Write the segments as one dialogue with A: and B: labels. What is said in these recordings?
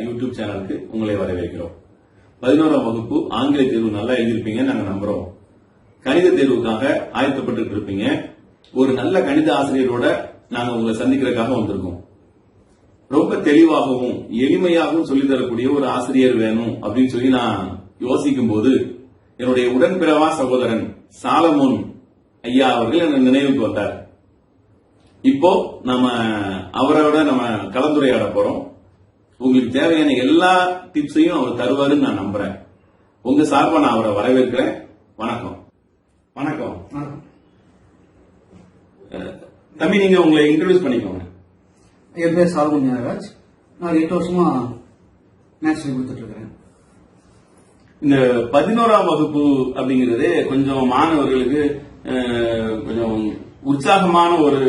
A: YouTube சேனலுக்கு உங்களை வரவேற்கிறோம். 11ஆம் வகுப்பு ஆங்கில தேர்வு நல்லா எழுதியிருப்பீங்க நாங்க நம்புறோம். கணித தேர்வுக்காக ஆயத்தப்பட்டு இருப்பீங்க. ஒரு நல்ல கணித ஆசிரியரோட நாங்க உங்களை சந்திக்கிறதுக்காக வந்திருக்கோம். ரொம்ப தெளிவாகவும் எளிமையாகவும் சொல்லித் தரக்கூடிய ஒரு ஆசிரியர் வேணும் அப்படின்னு சொல்லி நான் யோசிக்கும் போது என்னுடைய உடன்பிறவா சகோதரன் சாலமோன் ஐயா அவர்கள் எனக்கு நினைவுக்கு வந்தார். இப்போ நம்ம அவரோட நம்ம கலந்துரையாட போறோம். உங்களுக்கு தேவையான எல்லா டிப்ஸையும் அவர் தருவாருன்னு நான் நம்புறேன். உங்க சார்பா நான் அவரை வரவேற்கிறேன். வணக்கம். வணக்கம் தம்பி, நீங்க உங்களை இன்ட்ரோடியூஸ் பண்ணிக்கோங்க.
B: என் பேர் சாலமோன் ஞானராஜ். நான் 8 வருஷமா மேத்ஸ் சொல்லி கொடுத்துட்டு இருக்கிறேன்.
A: இந்த 11ஆம் வகுப்பு அப்படிங்கிறது கொஞ்சம் மாணவர்களுக்கு கொஞ்சம் உற்சாகமான ஒரு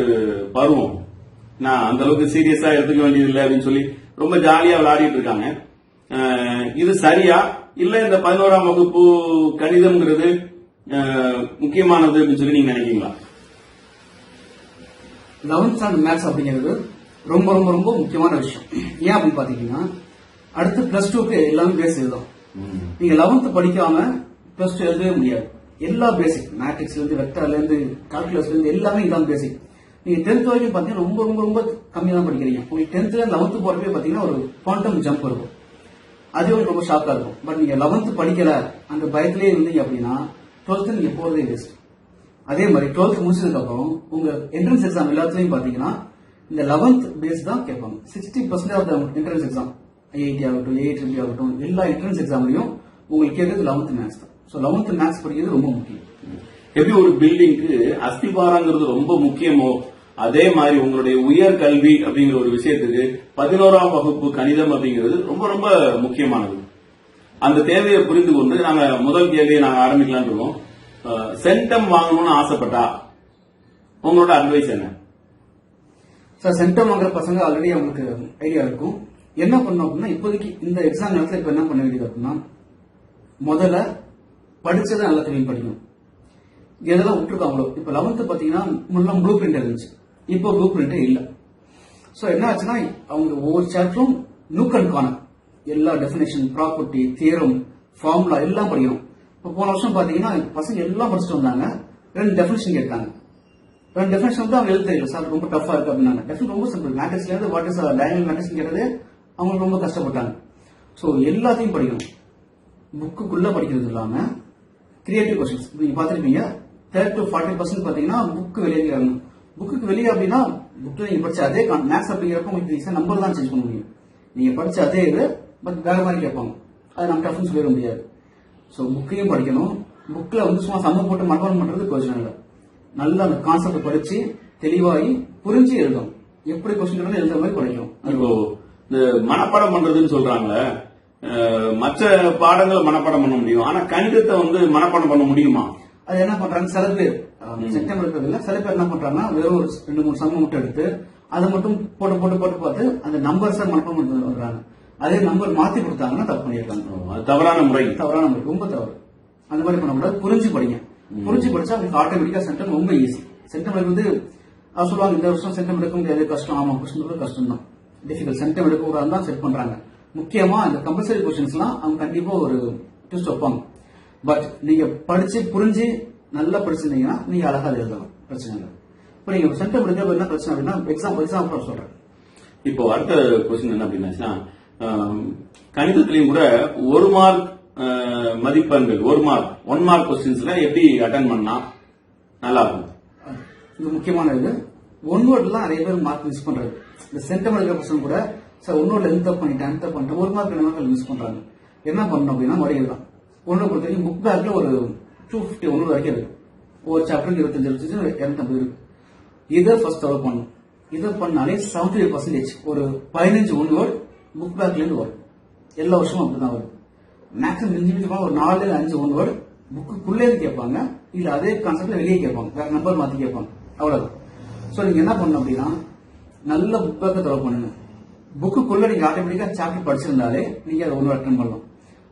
A: பருவம். நான் அந்த அளவுக்கு சீரியஸா எடுத்துக்க வேண்டியதில்லை அப்படின்னு சொல்லி ரொம்ப ஜாலியா விளையாடிட்டு இருக்காங்க. இது சரியா இல்ல இந்த 11ஆம் வகுப்பு கணிதம்ங்கிறது முக்கியமானது அப்படின்னு சொல்லி நீங்க நினைக்கிறீங்களா?
B: 11th ஸ்டாண்டர்ட் மேத்ஸ் அப்படிங்கிறது ரொம்ப ரொம்ப ரொம்ப முக்கியமான விஷயம். ஏன் அப்படின்னு பாத்தீங்கன்னா அடுத்து +2க்கு எல்லாமே பேஸ் எழுதும். நீங்க 11th படிக்காம +2 எழுதவே முடியாது. எல்லா பேசிக் மேட்ரிக்ஸ்ல இருந்து வெக்டர்ல இருந்து கால்குலஸ்ல இருந்து எல்லாமே இதான் பேசிக். நீங்க 10th வரைக்கும் பாத்தீங்கன்னா ரொம்ப ரொம்ப ரொம்ப கம்மியா தான் படிக்கிறீங்க. உங்களுக்கு 10th 11th போறப்பே பாத்தீங்கன்னா ஒரு குவாண்டம் ஜம்ப் இருக்கும். அது உங்களுக்கு ரொம்ப ஷாக்கா இருக்கும். பட் நீங்க 11th படிக்கல அந்த பயத்திலே இருந்தீங்க அப்படின்னா 12th நீங்க போறதே வேஸ்ட். அதே மாதிரி 12th முடிச்சதுக்கு அப்புறம் உங்க என்ட்ரன்ஸ் எக்ஸாம் எல்லாத்துலயும் பாத்தீங்கன்னா இந்த 11th பேஸ் தான் கேட்பாங்க. 60% of the entrance exam IIT ஆகட்டும் ஏஐட்ரிபி ஆகட்டும் எல்லா என்ட்ரன்ஸ் எக்ஸாம்லயும் உங்களுக்கு கேட்கறது 11th மேத்ஸ் தான். ஸோ 11th மேத்ஸ் படிக்கிறது ரொம்ப முக்கியம்.
A: எப்படி ஒரு பில்டிங்க்கு அஸ்திபாரங்கிறது ரொம்ப முக்கியமோ அதே மாதிரி உங்களுடைய உயர் கல்வி அப்படிங்கிற ஒரு விஷயத்துக்கு 11ஆம் வகுப்பு கணிதம் அப்படிங்கிறது ரொம்ப ரொம்ப முக்கியமானது. அந்த தேவையை புரிந்து கொண்டு நாங்க முதல் கேள்வியை நாங்க ஆரம்பிக்கலாம்னு இருக்கோம். சென்டம் வாங்கணும்னு ஆசைப்பட்டா உங்களோட அட்வைஸ் என்ன?
B: சார், சென்டம் வாங்குற பசங்க ஆல்ரெடி அவங்களுக்கு ஐடியா இருக்கும். என்ன பண்ணணும் அப்படின்னா இப்போதைக்கு இந்த எக்ஸாம் நேரத்தில் இப்ப என்ன பண்ண வேண்டியது அப்படின்னா முதல்ல படிச்சதை நல்லா தெரியும் படிக்கணும். எதெல்லாம் விட்டுருக்காங்களோ இப்ப 11th பாத்தீங்கன்னா முன்னாடி ப்ளூ பிரிண்ட் இருந்துச்சு, இப்போ ப்ளூ பிரிண்டே இல்ல. சோ என்ன ஆச்சுன்னா அவங்க ஒவ்வொரு சாப்டரும் நூக் அண்ட் கார்னர் எல்லா டெபினேஷன் ப்ராப்பர்ட்டி தியரம் ஃபார்முலா எல்லாம் படிக்கணும். இப்போ போன வருஷம் பாத்தீங்கன்னா பசங்க எல்லாம் படிச்சுட்டு வந்தாங்க. 2 டெபினேஷன் கேட்டாங்க. 2 டெபினேஷன் வந்து அவங்க எழுத தெரியல சார், ரொம்ப டஃபா இருக்கு அப்படின்னாங்க. டெபினேஷன் ரொம்ப சிம்பிள். மேட்ரிக்ஸ்ல இருந்து வாட் இஸ் டயகனல் மேட்ரிக்ஸ் கேட்டதே அவங்க ரொம்ப கஷ்டப்பட்டாங்க. சோ எல்லாத்தையும் படிக்கணும். புக்குக்குள்ள படிக்கிறது இல்லாம கிரியேட்டிவ் கொஸ்டின்ஸ் நீங்க பாத்திருப்பீங்க. 30 to 40% பாத்தீங்கன்னா புக்கு வெளியே வரணும். புக்குக்கு வெளியே அப்படின்னா புக்ல நீங்க படிச்ச அதே மேத்ஸ் அப்படிங்கிறப்ப உங்களுக்கு ஈஸியா நம்பர் தான் சேஞ்ச் பண்ண முடியும். நீங்க படிச்ச அதே இது பட் வேற மாதிரி கேட்பாங்க. அது நம்ம டஃப்னு சொல்லிட முடியாது. ஸோ புக்கையும் படிக்கணும். புக்ல வந்து சும்மா சம்ம போட்டு மனப்பாடம் பண்றது கொஸ்டின் இல்லை. நல்லா அந்த கான்செப்ட் படிச்சு தெளிவாகி புரிஞ்சு எழுதணும். எப்படி கொஸ்டின் எழுதுற மாதிரி படிக்கணும்.
A: இப்போ இந்த மனப்பாடம் பண்றதுன்னு சொல்றாங்களே, மற்ற பாடங்களை மனப்பாடம் பண்ண முடியும், ஆனா கணிதத்தை வந்து மனப்பாடம் பண்ண முடியுமா?
B: அது என்ன பண்றாங்க சில பேர் செட்டம் எடுக்கிறது இல்ல. சில பேர் என்ன பண்றாங்கன்னா வெறும் ஒரு 2-3 சம்ம மட்டும் எடுத்து அதை மட்டும் போட்டு போட்டு போட்டு பார்த்து அந்த நம்பர்ஸ் மனப்பாடம் பண்ணி வர்றாங்க. அதே நம்பர் மாத்தி கொடுத்தாங்கன்னா தப்பு பண்ணிருக்காங்க.
A: தவறான முறை,
B: ரொம்ப தவறு. அந்த மாதிரி பண்ணக்கூடாது. புரிஞ்சு படிங்க. புரிஞ்சு படிச்சா உங்களுக்கு ஆட்டோமேட்டிக்கா சென்டம் ரொம்ப ஈஸி. சென்டம் எடுக்கிறது சொல்லுவாங்க இந்த வருஷம் சென்டம் எடுக்க முடியாது கஷ்டம். ஆமா, கொஸ்டின் கஷ்டம் தான், டிஃபிகல்ட். சென்டம் எடுக்க கூடாது தான் செட் பண்றாங்க. முக்கியமா இந்த கம்பல்சரி கொஸ்டின்ஸ் எல்லாம் அவங்க கண்டிப்பா ஒரு ட்விஸ்ட் வைப்பாங்க. பட் நீங்க படிச்சு புரிஞ்சு நல்லா படிச்சிருந்தீங்கன்னா நீங்க அழகா எழுதலாம், பிரச்சனை இல்லை. இப்ப நீங்க சென்டம் எடுக்க என்ன பிரச்சனை அப்படின்னா எக்ஸாம் சொல்றேன்.
A: இப்போ அடுத்த கொஸ்டின் என்ன அப்படின்னா, கணிதத்திலையும் கூட 1 மார்க் மதிப்பெண்கள் 1 மார்க் கொஸ்டின்ஸ்ல எப்படி அட்டன் பண்ணா நல்லா இருக்கும்?
B: இது முக்கியமான இது. 1 வேர்ட்லாம் நிறைய பேர் மார்க் மிஸ் பண்றது. இந்த சென்டம் எடுக்கிற பர்சன் கூட சார் 1 வேர்ட்ல எந்த பண்ணிட்டேன் 1 மார்க் 2 மார்க் மிஸ் பண்றாங்க. என்ன பண்ணணும் அப்படின்னா முறையில் தான் 1 பொறுத்த வரைக்கும் புக் பேக்ல ஒரு 250 1 வரைக்கும் இருக்கு. ஒரு சாப்டருக்கு 25 250 இருக்கு. இதை ஃபர்ஸ்ட் டெவலப் பண்ணணும். இதை பண்ணாலே 75% ஒரு 15 1 வேர்ட் புக் பேக்ல இருந்து வரும். எல்லா வருஷமும் அப்படிதான் வரும். மேக்ஸிமம் மிஞ்சி ஒரு 4-5 1 வேர்ட் புக்குள்ளே கேட்பாங்க. இல்ல அதே கான்செப்ட்ல வெளியே கேட்பாங்க, வேற நம்பர் மாத்தி கேட்பாங்க. அவ்வளவுதான். சோ நீங்க என்ன பண்ணணும் அப்படின்னா நல்ல புக் பேக்கை டெவலப் பண்ணுங்க. புக்குக்குள்ள நீங்க ஆட்டோமேட்டிக்கா சாப்டர் படிச்சிருந்தாலே நீங்க அதை 1 அட்டன் பண்ணலாம்.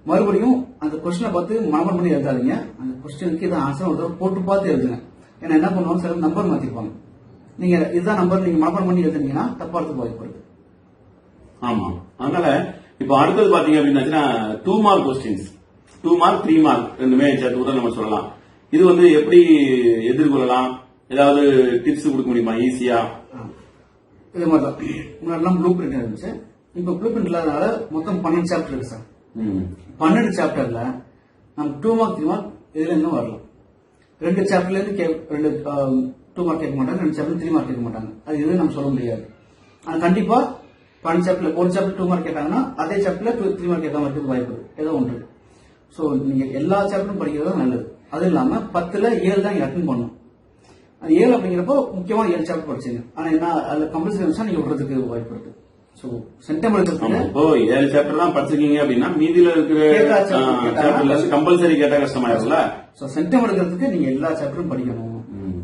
B: மறுபடியும் அந்த கொஸ்டினை பார்த்து மனப்பாடம் பண்ணி எழுதாதீங்க. அந்த கொஸ்டினுக்கு இதான் ஆன்சர் ஒரு தடவை போட்டு பார்த்து எழுதுங்க. ஏன்னா என்ன பண்ணுவாங்க, சில நம்பர் மாத்திருப்பாங்க. நீங்க இதுதான் நம்பர் நீங்க மனப்பாடம் பண்ணி எழுதுனீங்கன்னா தப்பாடுத்து வாய்ப்பு இருக்கு.
A: ஆமா, அதனால இப்போ அடுத்தது பாத்தீங்க அப்படின்னா 2 மார்க் கொஸ்டின்ஸ், 2 மார்க் 3 மார்க் ரெண்டுமே சேர்த்து கூட நம்ம சொல்லலாம். இது வந்து எப்படி எதிர்கொள்ளலாம், ஏதாவது டிப்ஸ் கொடுக்க முடியுமா ஈஸியா?
B: இது மாதிரிதான் முன்னாடிலாம் ப்ளூ பிரிண்ட் இருந்துச்சு. இப்ப ப்ளூ பிரிண்ட் இல்லாதனால மொத்தம் 12 சாப்டர் இருக்கு சார். 12 சாப்டர்ல நமக்கு 2 மார்க் 3 மார்க் இதுல இன்னும் வரலாம். 2 சாப்டர்ல இருந்து 2 மார்க் கேட்க மாட்டாங்க, 2 சாப்டர் 3 மார்க் கேட்க மாட்டாங்க. அது எதுவும் நம்ம சொல்ல முடியாது. ஆனா கண்டிப்பா 12 சாப்டர்ல ஒரு சாப்டர் 2 மார்க் கேட்டாங்கன்னா அதே சாப்டர்ல 3 மார்க் கேட்காம இருக்கிறது வாய்ப்பு இருக்கு, ஏதோ ஒன்று. சோ நீங்க எல்லா சாப்டரும் படிக்கிறது நல்லது. அது இல்லாம 10ல 7 தான் நீங்க அட்டன் பண்ணணும். அது 7 அப்படிங்கிறப்போ முக்கியமா 7 சாப்டர் படிச்சுங்க. ஆனா என்ன அதுல கம்பல்சரி இருந்துச்சா நீங்க விடுறதுக்கு வாய்ப்பு இருக்கு. சோ சென்டம் எடுக்கிறதுக்கு
A: இப்போ 7 சாப்டர் தான் படிச்சிருக்கீங்க அப்படின்னா மீதியில இருக்கிற சாப்டர்ல கம்பல்சரி கேட்டா கஷ்டமாயிரும்ல.
B: சோ சென்டம் எடுக்கிறதுக்கு நீங்க எல்லா சாப்டரும் படிக்கணும்.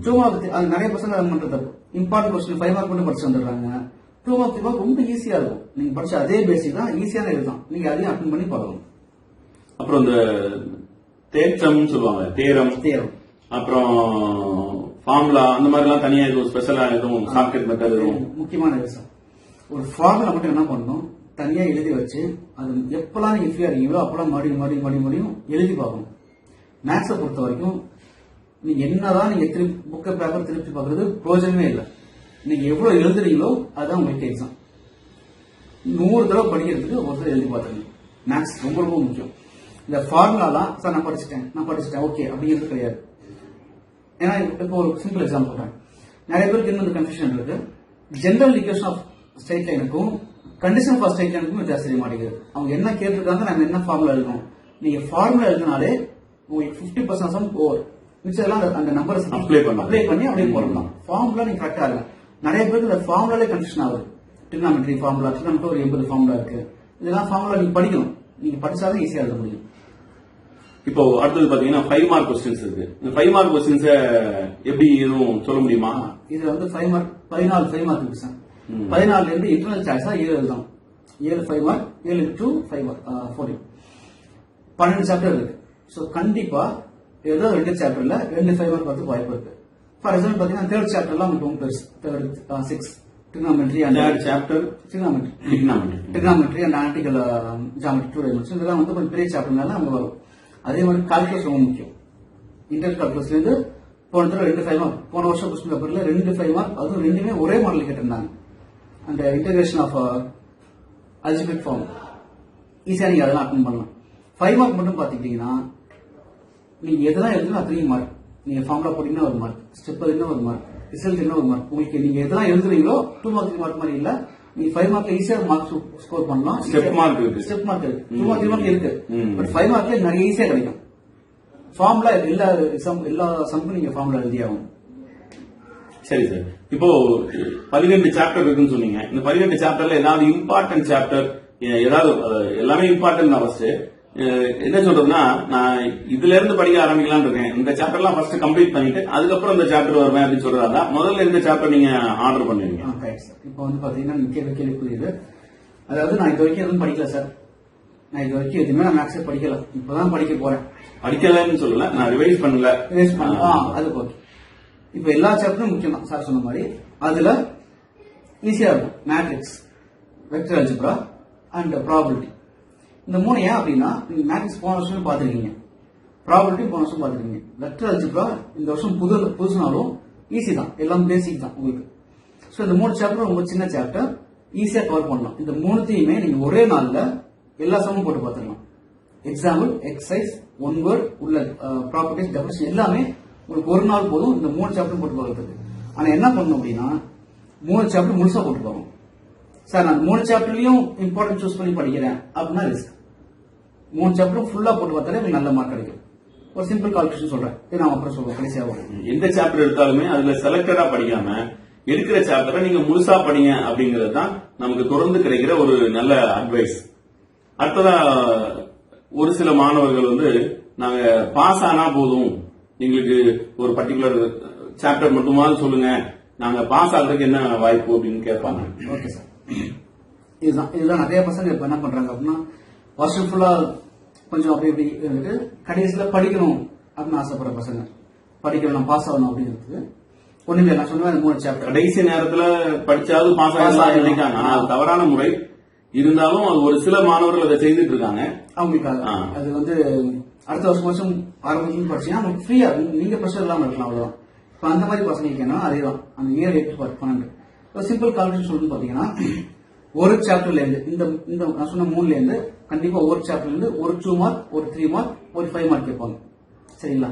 B: 2 மார்க் அது நிறைய பசங்க அது பண்றது இம்பார்ட்டன்ட் கொஸ்டின் 5 மார்க் மட்டும் படிச்சு வந்துடுறாங்க. 2 மார்க் 3 மார்க் ரொம்ப ஈஸியா இருக்கும். நீங்க படிச்ச அதே பேசிக் தான், ஈஸியான இதுதான். நீங்க அதையும் அட்டன் பண்ணி பழகணும்.
A: அப்புறம் இந்த தேற்றம் சொல்லுவாங்க, தேரம், அப்புறம் ஃபார்முலா, அந்த மாதிரி எல்லாம் தனியா எதுவும் ஸ்பெஷலா எதுவும் ஷார்ட்கட் மெத்தட் எதுவும்?
B: முக்கியமான விஷயம், ஒரு ஃபார்முலா மட்டும் என்ன பண்ணணும், தனியா எழுதி வச்சு அது எப்பெல்லாம் நீங்க ஃப்ரீயா இருக்கீங்களோ அப்பெல்லாம் மறுபடியும் எழுதி பார்க்கணும். மேக்ஸை பொறுத்த வரைக்கும் நீங்க என்னதான் நீங்க புக்கை பேப்பர் திருப்பி பார்க்கறது பிரயோஜனமே இல்லை. நீங்க எவ்வளவு எழுதுறீங்களோ அதுதான் உங்களுக்கு எக்ஸாம். 100 தடவை படிக்கிறதுக்கு ஒருத்தர் எழுதி பார்த்துருங்க. மேக்ஸ் ரொம்ப ரொம்ப முக்கியம். இந்த ஃபார்முலாலாம் சார் நான் படிச்சுட்டேன் ஓகே அப்படிங்கிறது கிடையாது. ஏன்னா இப்போ ஒரு சிம்பிள் எக்ஸாம்பிள் சொல்றேன். நிறைய பேருக்கு இன்னும் கன்ஃபியூஷன் இருக்கு. ஜெனரல் ஈக்குவேஷன் ஆஃப் ஸ்ட்ரெயிட் லைனுக்கும் கண்டிஷன் ஃபார் ஸ்ட்ரெயிட் லைனுக்கும் வித்தியாசம் தெரிய மாட்டேங்குது. அவங்க என்ன கேட்டிருக்காங்க, நம்ம என்ன ஃபார்முலா எழுதணும். நீங்க ஃபார்முலா எழுதினாலே உங்களுக்கு 50% சம் ஓவர். மிச்சம் அந்த நம்பர்ஸ் அப்ளை பண்ணி அப்படியே போடலாம். ஃபார்முலா நீங்க கரெக்டா இல்ல. நிறைய பேருக்கு இந்த ஃபார்முலாலே கன்ஃபியூஷன் ஆகுது. ட்ரிகனாமெட்ரி ஃபார்முலா, ட்ரிகனாமெட்ரி ஒரு 80 ஃபார்முலா இருக்கு. இதெல்லாம் ஃபார்முலா நீங்க படிக்கணும். நீங்க படிச்சாதான் ஈஸியா எழுத முடியும்.
A: இப்போ அடுத்தது பாத்தீங்கன்னா 5 மார்க் கொஸ்டின்ஸ் இருக்கு. இந்த 5 மார்க் கொஸ்டின்ஸ் எப்படி எதுவும் சொல்ல முடியுமா?
B: இது வந்து 5 மார்க் 14 5 மார்க் இருக்கு சார். 14ல இருந்து இன்டர்னல் சாய்ஸா 7 எழுதலாம். 7 5 மார்க், 7 into 5 மார்க் 14. 12 சாப்டர் இருக்கு. சோ கண்டிப்பா ஏதோ 2 சாப்டர்ல 2 5 மார்க் வரதுக்கு வாய்ப்பு இருக்கு. ஃபார் எக்ஸாம்பிள் பாத்தீங்கன்னா 3rd சாப்டர்லாம் உங்களுக்கு பெருசு. 6 trigonometry and
A: chapter
B: trigonometry and analytical geometry 2 dimensions இதெல்லாம் வந்து கொஞ்சம் பெரிய சாப்டர்னால அங்க வரும். அதே மாதிரி கால்குலஸ் ரொம்ப முக்கியம். இன்டர் கால்குலஸ்ல இருந்து போன தடவை 2 5 மார்க், போன வருஷம் கொஸ்டின் பேப்பர்ல 2 5 மார்க், அதுவும் ரெண்டுமே ஒரே மாடல் கேட்டிருந்தாங்க. அந்த இன்டகிரேஷன் ஆஃப் அல்ஜிபிரிக் ஃபார்ம் ஈஸியா நீங்க அதெல்லாம் அட்டன் பண்ணலாம். 5 மார்க் மட்டும் பாத்துக்கிட்டீங்கன்னா நீங்க எதெல்லாம் எழுதுனா அத்தனையும் மார்க். நீங்க ஃபார்முலா போட்டீங்கன்னா ஒரு மார்க், ஸ்டெப் எழுதினா ஒரு மார்க், ரிசல்ட் என்ன ஒரு மார்க். உங்களுக்கு நீங்க எதெல்லாம் எழுதுறீங்களோ 2 மார்க் 3 மார்க் மாதிரி இல்ல. நீங்க 5 மார்க்ல ஈஸியா மார்க் ஸ்கோர் பண்ணலாம்.
A: ஸ்டெப் மார்க் இருக்கு,
B: 2 மார்க் 3 மார்க் இருக்கு. பட் 5 மார்க்ல நிறைய ஈஸியா கிடைக்கும். ஃபார்முலா எல்லா சம்க்கும் நீங்க ஃபார்முலா எழுதி ஆகும்.
A: சரி சார். இப்போ 12 சாப்டர் இருக்குன்னு சொன்னீங்க. இந்த 12 சாப்டர்ல ஏதாவது இம்பார்ட்டன்ட் சாப்டர், ஏதாவது எல்லாமே இம்பார்ட்டன்ட் தான். ஃபர்ஸ்ட் என்ன சொல்றதுன்னா, நான் இதுல இருந்து படிக்க ஆரம்பிக்கலாம் இருக்கேன். இந்த சாப்டர்லாம் ஃபர்ஸ்ட் கம்ப்ளீட் பண்ணிட்டு அதுக்கப்புறம் இந்த சாப்டர் வருவேன் அப்படின்னு சொல்றதா முதல்ல இந்த சாப்டர் நீங்க ஆர்டர் பண்ணுவீங்க?
B: இப்போ வந்து பாத்தீங்கன்னா கேள்வி புரியுது. அதாவது நான் இது வரைக்கும் எதுவும் படிக்கல சார். நான் இது வரைக்கும் எதுவுமே நான் மேக்ஸே படிக்கல. இப்பதான் படிக்க போறேன்.
A: படிக்கலன்னு சொல்லல, நான் ரிவைஸ் பண்ணல.
B: அது ஓகே. இப்ப எல்லா சாப்டரும் முக்கியம் தான் சார் சொன்ன மாதிரி. அதுல ஈஸியா இருக்கும் matrix, vector algebra and probability. இந்த 3 ஏன் அப்படின்னா, நீங்க மேட்ரிக்ஸ் போன வருஷம் பாத்துருக்கீங்க, ப்ராபபிலிட்டி போன வருஷம் பாத்துருக்கீங்க. வெக்டர் அல்ஜிப்ரா இந்த வருஷம் புதுசுனாலும் ஈஸி தான், எல்லாம் பேசிக் தான் உங்களுக்கு. சோ இந்த 3 சாப்டர் ரொம்ப சின்ன சாப்டர், ஈஸியா கவர் பண்ணலாம். இந்த 3த்தையுமே நீங்க ஒரே நாள்ல எல்லா சமமும் போட்டு பாத்துக்கலாம். எக்ஸாம்பிள், எக்ஸசைஸ், 1 வேர்ட் உள்ள ப்ராப்பர்ட்டிஸ், டெஃபினிஷன் எல்லாமே உங்களுக்கு ஒரு நாள் போதும் இந்த 3 சாப்டர் போட்டு பார்க்கறதுக்கு. ஆனா என்ன பண்ணணும் அப்படின்னா 3 சாப்டர் முழுசா போட்டு பார்க்கணும். சார் நான் 3 சாப்டர்லயும் இம்பார்ட்டன்ட் சூஸ் பண்ணி படிக்கிறேன் அப்படின்னா ரிஸ்க். 3 சாப்டரும் ஃபுல்லா போட்டு பார்த்தாலே உங்களுக்கு நல்ல மார்க் கிடைக்கும். ஒரு சிம்பிள் கால்குலேஷன் சொல்றேன், இது நான் அப்புறம் சொல்றேன் கடைசியா.
A: எந்த சாப்டர் எடுத்தாலுமே அதுல செலக்டடா படிக்காம எடுக்கிற சாப்டரை நீங்க முழுசா படிங்க அப்படிங்கிறது தான் நமக்கு தொடர்ந்து கிடைக்கிற ஒரு நல்ல அட்வைஸ். அடுத்ததா ஒரு சில மாணவர்கள் வந்து நாங்க பாஸ் ஆனா போதும், எங்களுக்கு ஒரு பர்டிகுலர் சாப்டர் மட்டுமாவது சொல்லுங்க, நாங்க பாஸ் ஆகுறதுக்கு என்ன வாய்ப்பு அப்படின்னு கேட்பாங்க.
B: ஓகே சார், இதுதான் நிறைய பசங்க இப்ப என்ன பண்றாங்க அப்படின்னா, வருஷம் ஃபுல்லா கொஞ்சம் அப்படி இப்படி இருந்துட்டு கடைசியில படிக்கணும் அப்படின்னு ஆசைப்படுற பசங்க, படிக்கணும் நான் பாஸ் ஆகணும் அப்படிங்கிறது ஒண்ணுமே. நான் சொன்ன 3 சாப்டர்
A: கடைசி நேரத்துல படிச்சாவது பாஸ் ஆகலாம் நினைக்காங்க. ஆனா அது தவறான முறை. இருந்தாலும் அது ஒரு சில மாணவர்கள் அதை செய்துட்டு இருக்காங்க.
B: அவங்களுக்காக அது வந்து அடுத்த வருஷம் ஆரம்பிக்கும் படிச்சீங்கன்னா உங்களுக்கு ஃப்ரீயா நீங்க ப்ரெஷர் இல்லாம இருக்கலாம், அவ்வளவுதான். இப்ப அந்த மாதிரி பசங்களுக்கு என்ன அதேதான், அந்த இயர் 8 12 சிம்பிள் கால்குலேஷன் சொல்லணும்னு பாத்தீங்கன்னா, ஒரு சாப்டர்ல இருந்து இந்த நான் சொன்ன 3ல இருந்து கண்டிப்பா ஒரு சாப்டர்ல இருந்து ஒரு 2 மார்க், ஒரு 3 மார்க், ஒரு 5 மார்க் கேட்பாங்க. சரிங்களா?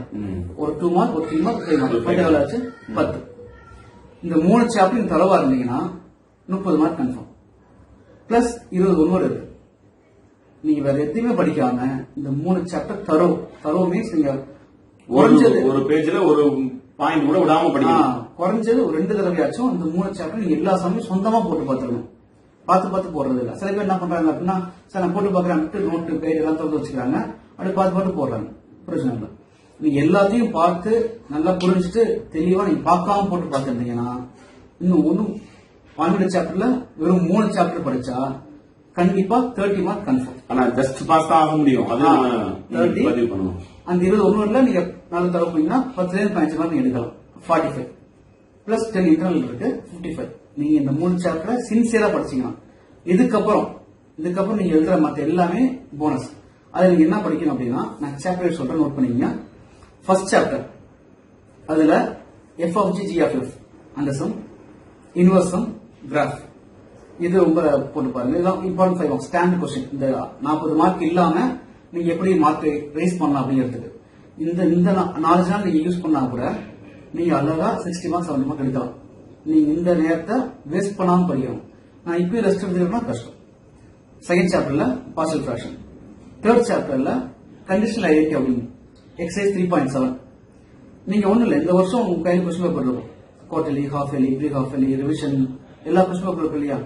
B: ஒரு 2 மார்க், ஒரு 3 மார்க், 5 மார்க், 5 எவ்வளவு ஆச்சு? 10. இந்த 3 சாப்டர் தரவா இருந்தீங்கன்னா 30 மார்க் கன்ஃபார்ம். பிளஸ் 20 ஒன்னோடு இருக்கு. நீங்க வேற எதுவுமே படிக்காம இந்த 3 சாப்டர் தரோ மீன்ஸ் நீங்க
A: ஒரு பேஜ்ல ஒரு பாயிண்ட் கூட விடாம படிக்கணும்.
B: குறைஞ்சது ஒரு 2 தடவையாச்சும் இந்த 3 சாப்டர் நீங்க எல்லா சமயம் சொந்தமா போட்டு பார்த்துக்கணும். பார்த்து போடுறது இல்ல. சில பேர் என்ன பண்றாங்க அப்படின்னா, சார் நான் போட்டு பாக்குறேன் நோட்டு பேஜ் எல்லாம் திறந்து வச்சுக்கிறாங்க, அப்படி பார்த்து போடுறாங்க. பிரச்சனை இல்லை. நீங்க எல்லாத்தையும் பார்த்து நல்லா புரிஞ்சுட்டு தெளிவா நீங்க பார்க்காம போட்டு பார்த்துருந்தீங்கன்னா இன்னும் ஒன்னும் 12 சாப்டர்ல வெறும் 3 சாப்டர் படிச்சா கண்டிப்பா 30 மார்க் கன்ஃபார்ம்.
A: ஆனா ஜஸ்ட் பாஸ் தான் ஆக முடியும். அது 30 பதிவு பண்ணணும்.
B: அந்த 20 ஒன்றுல நீங்க நல்ல தர போனீங்கன்னா 10 15 மார்க் எடுக்கலாம். 45 பிளஸ் 10 இன்டர்னல் இருக்கு 55. நீங்க இந்த 3 சாப்டரை சின்சியரா படிச்சீங்கன்னா இதுக்கப்புறம் நீங்க எழுதுற மத்த எல்லாமே போனஸ். அது நீங்க என்ன படிக்கணும் அப்படின்னா, நான் சாப்டர் சொல்றேன், நோட் பண்ணிக்கங்க. ஃபர்ஸ்ட் சாப்டர் அதுல f of g of f அந்த சம், இன்வர்ஸ் சம், கிராஃப், இது ரொம்ப போட்டு பாருங்க. இதெல்லாம் இம்பார்ட்டன்ட் 5 மார்க்ஸ் ஸ்டாண்டர்ட் கொஸ்டின். இந்த 40 மார்க் இல்லாம நீங்க எப்படி மார்க் ரைஸ் பண்ணலாம் அப்படிங்கிறதுக்கு இந்த நாலேஜ் நீங்க யூஸ் பண்ணா கூட நீங்க அழகா 60 மார்க் 70 மார்க் எடுக்கலாம். நீங்க இந்த நேரத்தை வேஸ்ட் பண்ணாம படிக்கணும். நான் இப்பயும் ரெஸ்ட் எடுத்துக்கிட்டா கஷ்டம். செகண்ட் சாப்டர்ல பார்ஷியல் ஃபிராக்ஷன், தேர்ட் சாப்டர்ல கண்டிஷனல் ஐடென்டிட்டி அப்படின்னு எக்ஸசைஸ் 3.7. நீங்க ஒண்ணு இல்ல, இந்த வருஷம் உங்க கையில் கொஸ்டின் பேப்பர் இருக்கும். Quarterly, half yearly, pre half yearly, revision எல்லா கொஸ்டின் பேப்பர் இருக்கும் இல்லையா?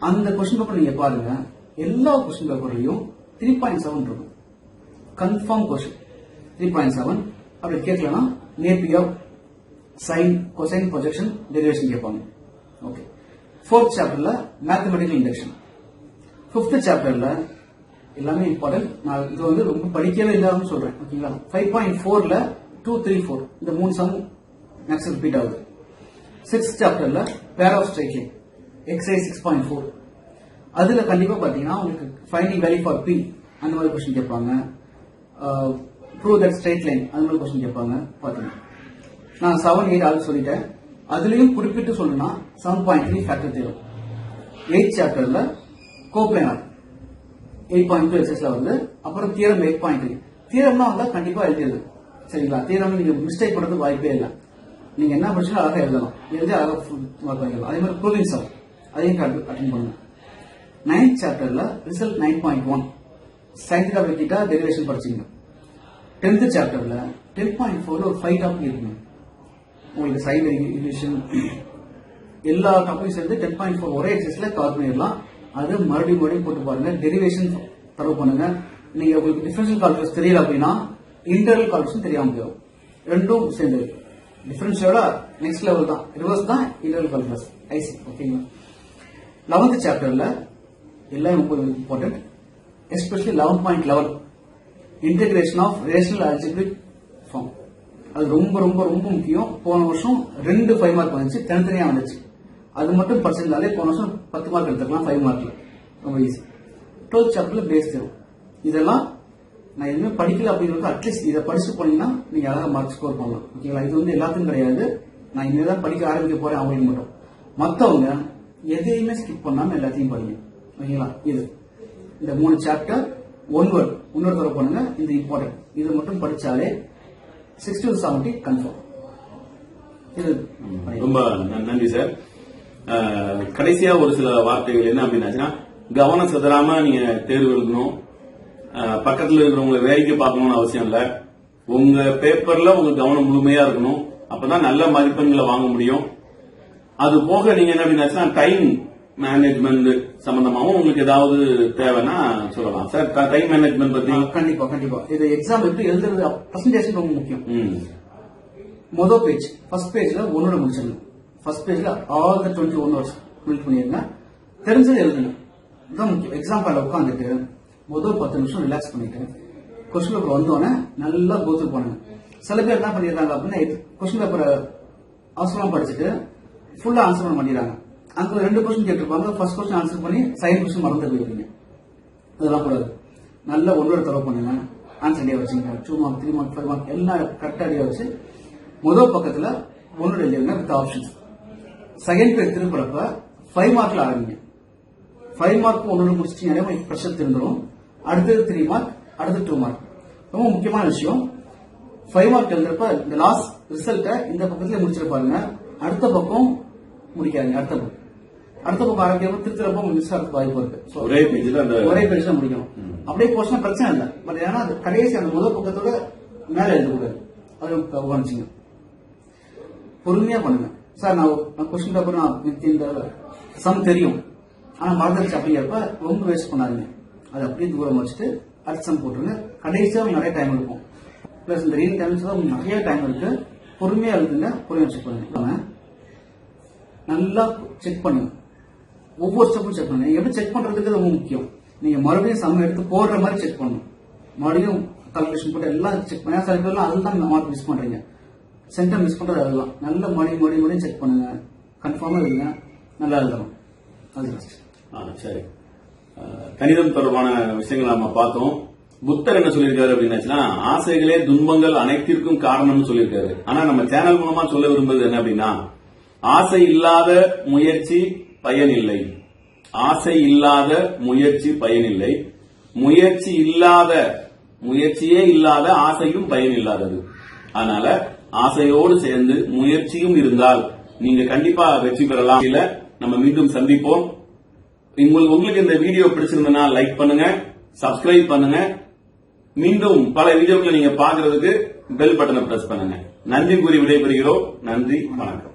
B: அந்த கொஸ்டின் பேப்பர் நீங்க பாருங்க, எல்லா கொஸ்டின் பேப்பர்லயும் 3.7 இருக்கும். Confirm question 3.7. அப்படி கேட்கலன்னா Napier, sine, cosine, projection, derivation கேட்பாங்க. ஓகே. ஃபோர்த் சாப்டர்ல மேத்தமெட்டிக்கல் இண்டக்ஷன். ஃபிஃப்த் சாப்டர்ல எல்லாமே இம்பார்ட்டன்ட். நான் இது வந்து ரொம்ப படிக்கவே இல்லாம சொல்றேன். ஓகேங்களா? 5.4ல 2, 3, 4 இந்த 3 சம் மேக்ஸ் ரிப்பீட் ஆகுது. சிக்ஸ்த் சாப்டர்ல pair of straight line exercise 6.4. அதுல கண்டிப்பா பாத்தீங்கன்னா உங்களுக்கு ஃபைண்டிங் வேல்யூ ஃபார் பி அந்த மாதிரி கொஸ்டின் கேட்பாங்க. ப்ரூவ் தட் ஸ்ட்ரைட் லைன் அந்த மாதிரி கொஸ்டின் கேட்பாங்க. பாத்தீங்க நான் 7, 8 ஆல்ரெடி சொல்லிட்டேன். அதுலயும் குறிப்பிட்டு சொல்லணும்னா 7.3 ஃபேக்டர் தியரம். 8th சாப்டர்ல கோப்ளேனார் 8.2 எக்ஸசைஸ்ல வந்து, அப்புறம் தியரம் 8.3. தியரம்னா வந்தா கண்டிப்பா எழுதியது. சரிங்களா? தியரம் நீங்க மிஸ்டேக் பண்றதுக்கு வாய்ப்பே இல்லை. நீங்க என்ன படிச்சாலும் அழகா எழுதலாம், எழுதி அழகா மார்க் வாங்கிடலாம். அதே மாதிரி ப்ரூவிங் சம் அதையும் அட்டென்ட் பண்ணுங்க. 9th சாப்டர்ல result 9.1 sine theta by theta derivation படிச்சீங்க. 10th சாப்டர்ல 10.4 ஒரு 5 டாபிக் இருக்குங்க. உங்களுக்கு சைன் டெரிவேஷன் எல்லா டாபிக்ஸ் சேர்ந்து 10.4 ஒரே எக்ஸசைஸ்ல கவர் பண்ணிடலாம். அது மறுபடியும் போட்டு பாருங்க. டெரிவேஷன் தரவு பண்ணுங்க. நீங்க உங்களுக்கு டிஃபரன்ஷியல் கால்குலஸ் தெரியல அப்படின்னா இன்டர்வல் கால்குலஸ் தெரியாம போயிடும். ரெண்டும் சேர்ந்து டிஃபரன்ஷியலோட நெக்ஸ்ட் லெவல் தான், ரிவர்ஸ் தான் இன்டர்வல் கால்குலஸ் ஐசி. ஓகேங்களா? 11th சாப்டர்ல எல்லாம் ரொம்ப important, especially 11.11 integration of rational algebraic form. அது ரொம்ப ரொம்ப ரொம்ப முக்கியம். போன வருஷம் 2 5 மார்க் வந்துச்சு, தனித்தனியா வந்துச்சு. அது மட்டும் படிச்சிருந்தாலே போன வருஷம் 10 மார்க் எடுத்துக்கலாம் 5 மார்க்ல, ரொம்ப ஈஸி. 12th சாப்டர்ல பேஸ் தேவை. இதெல்லாம் நான் எதுவுமே படிக்கல அப்படிங்கிறது அட்லீஸ்ட் இதை படிச்சு போனீங்கன்னா நீங்க அழகா மார்க் ஸ்கோர் பண்ணலாம். ஓகேங்களா? இது வந்து எல்லாத்துக்கும் கிடையாது. நான் இனிமேதான் படிக்க ஆரம்பிக்க போறேன் அவங்களுக்கு மட்டும். மத்தவங்க எதையுமே ஸ்கிப் பண்ணாம எல்லாத்தையும் படிங்க. ஓகேங்களா? இது இந்த 3 சாப்டர் ஒன் வேர்ட் இன்னொரு தடவை பண்ணுங்க. இது இம்பார்ட்டன்ட். இது மட்டும் படிச்சாலே 60 to 70 கன்ஃபார்ம். இது
A: ரொம்ப நன்றி சார். கடைசியா ஒரு சில வார்த்தைகள் என்ன அப்படின்னாச்சுன்னா, கவனம் சிதறாம நீங்க தேர்வு எழுதணும். பக்கத்துல இருக்கிறவங்களை வேடிக்கை பார்க்கணும்னு அவசியம் இல்ல. உங்க பேப்பர்ல உங்க கவனம் முழுமையா இருக்கணும். அப்பதான் நல்ல மதிப்பெண்களை வாங்க முடியும். அது போக நீங்க என்ன அப்படின்னா டைம் மேனேஜ்மெண்ட் சம்பந்தமாவும் உங்களுக்கு ஏதாவது தேவைன்னா சொல்லலாம் சார். டைம் மேனேஜ்மெண்ட் பத்தி
B: கண்டிப்பா கண்டிப்பா இது எக்ஸாம் எப்படி எழுதுறது பிரசன்டேஷன் ரொம்ப முக்கியம். முதல் பேஜ் ஃபர்ஸ்ட் பேஜ்ல ஒன்னோட முடிச்சிடணும். ஃபர்ஸ்ட் பேஜ்ல ஆல் த 21 words ஃபில் பண்ணிருங்க. தெரிஞ்சது எழுதுங்க, இதுதான் முக்கியம். எக்ஸாம் கார்டில் உட்காந்துட்டு முதல் 10 நிமிஷம் ரிலாக்ஸ் பண்ணிட்டு கொஸ்டின் பேப்பர் வந்தோடனே நல்லா கோத்து பண்ணுங்க. சில பேர் என்ன பண்ணிடுறாங்க அப்படின்னா கொஸ்டின் பேப்பரை அவசரமா படிச்சுட்டு ஃபுல்லா ஆன்சர் பண்ண மாட்டேங்கிறாங்க. அங்க ஒரு 2 கொஸ்டின் கேட்டிருப்பாங்க. ஃபர்ஸ்ட் கொஸ்டின் ஆன்சர் பண்ணி செகண்ட் கொஸ்டின் மறந்து போயிருப்பீங்க. அதெல்லாம் கூடாது. நல்லா ஒன்னோட தரவு பண்ணுங்க. ஆன்சர் ஐடியா வச்சுங்க. 2 மார்க் 3 மார்க் 5 மார்க் எல்லாம் கரெக்டா ஐடியா வச்சு முதல் பக்கத்துல ஒன்னோட எழுதிருங்க வித் ஆப்ஷன்ஸ். செகண்ட் பேஜ் திருப்பறப்ப 5 மார்க்ல ஆரம்பிங்க. 5 மார்க் ஒன்னோட முடிச்சிட்டீங்கன்னா ப்ரெஷர் திருந்துடும். அடுத்தது 3 மார்க், அடுத்து 2 மார்க். ரொம்ப முக்கியமான விஷயம், 5 மார்க் எழுதுறப்ப இந்த லாஸ்ட் ரிசல்ட்டை இந்த பக்கத்துல முடிச்சிட பாருங்க. அடுத்த பக்கம் முடிக்காதீங்க. அடுத்த பக்கம் ஆரம்பிக்கிறப்ப திருத்தரப்ப மிஸ் ஆகிறதுக்கு வாய்ப்பு இருக்கு. ஒரே பேஜ்ல முடிக்கணும். அப்படியே போச்சுன்னா பிரச்சனை இல்லை. பட் ஏன்னா அது கடைசி அந்த முதல் பக்கத்தோட மேல எழுதக்கூடாது. அது கவனிச்சுங்க. பொறுமையா பண்ணுங்க. சார் நான் கொஸ்டின் பேப்பர் இந்த சம் தெரியும் ஆனா மறந்துருச்சு அப்படிங்கிறப்ப ரொம்ப வேஸ்ட் பண்ணாதீங்க. அது அப்படியே தூரம் வச்சுட்டு அடுத்த சம் போட்டுருங்க. கடைசியா நிறைய டைம் இருக்கும். பிளஸ் இந்த ரீல் டைம்ஸ் தான் நிறைய டைம் இருக்கு. பொறுமையா எழுதுங்க. பொறுமையா செக் பண்ணுங்க. நல்லா செக் பண்ணுங்க. ஒவ்வொரு ஸ்டெப்பும் செக் பண்ணுங்க. எப்படி செக் பண்றதுக்கு ரொம்ப முக்கியம். நீங்க மறுபடியும் சம் எடுத்து போடுற மாதிரி செக் பண்ணணும். மறுபடியும் கால்குலேஷன் போட்டு எல்லாம் செக் பண்ண சில பேர்லாம் அதுதான் மார்க் மிஸ் பண்றீங்க. சென்டர் மிஸ் பண்றது அதுதான். நல்ல மறுபடியும் செக் பண்ணுங்க. கன்ஃபார்மா எழுதுங்க. நல்லா எழுதணும். அது
A: சரி. கணிதம் தொடர்பான விஷயங்கள் நம்ம பார்த்தோம். புத்தர் என்ன சொல்லியிருக்காரு அப்படின்னா, ஆசைகளே துன்பங்கள் அனைத்திற்கும் காரணம்னு சொல்லியிருக்காரு. ஆனா நம்ம சேனல் மூலமா சொல்ல விரும்புவது என்ன அப்படின்னா, ஆசை இல்லாத முயற்சி பயனில்லை. ஆசை இல்லாத முயற்சி பயனில்லை. முயற்சியே இல்லாத ஆசையும் பயனில்லாதது. அதனால ஆசையோடு சேர்ந்து முயற்சியும் இருந்தால் நீங்க கண்டிப்பா வெற்றி பெறலாம். நம்ம மீண்டும் சந்திப்போம். உங்களுக்கு இந்த வீடியோ பிடிச்சிருந்தனா லைக் பண்ணுங்க, சப்ஸ்கிரைப் பண்ணுங்க. மீண்டும் பல வீடியோக்களை நீங்க பாக்குறதுக்கு பெல் பட்டனை பிரஸ் பண்ணுங்க. நன்றி கூறி விடைபெறுகிறோம். நன்றி, வணக்கம்.